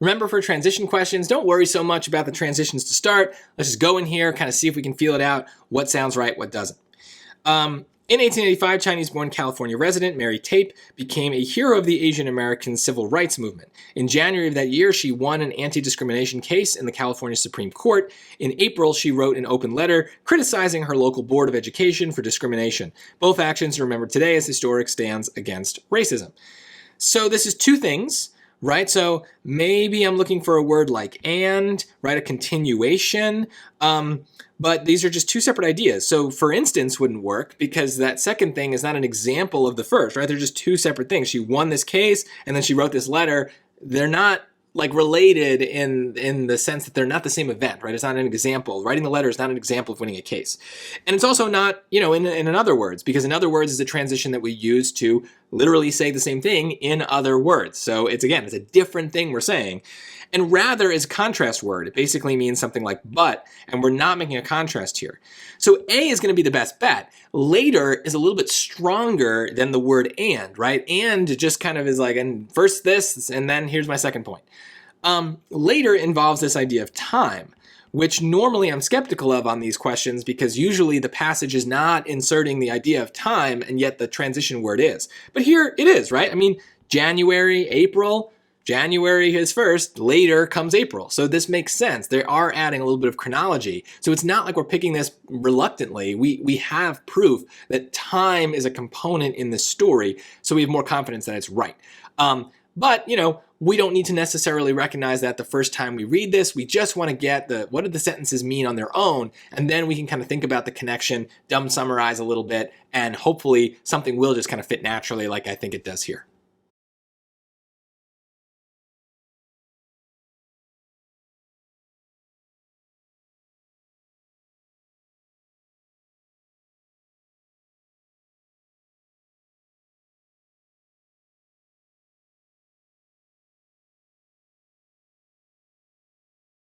Remember, for transition questions, don't worry so much about the transitions to start. Let's just go in here, kind of see if we can feel it out, what sounds right, what doesn't. In 1885, Chinese-born California resident Mary Tape became a hero of the Asian American civil rights movement. In January of that year, she won an anti-discrimination case in the California Supreme Court. In April, she wrote an open letter criticizing her local board of education for discrimination. Both actions are remembered today as historic stands against racism. So this is two things, right? So maybe I'm looking for a word like and, right? A continuation. But these are just two separate ideas. So for instance wouldn't work because that second thing is not an example of the first, right? They're just two separate things. She won this case and then she wrote this letter. They're not like related in the sense that they're not the same event, right? It's not an example. Writing the letter is not an example of winning a case. And it's also not, in other words, because in other words is a transition that we use to literally say the same thing in other words. So it's a different thing we're saying. And rather is a contrast word. It basically means something like but, and we're not making a contrast here. So A is going to be the best bet. Later is a little bit stronger than the word and, right? And just kind of is like, and first this, and then here's my second point. Later involves this idea of time, which normally I'm skeptical of on these questions because usually the passage is not inserting the idea of time, and yet the transition word is. But here it is, right? I mean, January, April, January is first, later comes April. So this makes sense. They are adding a little bit of chronology. So it's not like we're picking this reluctantly. We have proof that time is a component in the story, so we have more confidence that it's right. But, we don't need to necessarily recognize that the first time we read this. We just want to get what do the sentences mean on their own, and then we can kind of think about the connection, summarize a little bit, and hopefully something will just kind of fit naturally like I think it does here.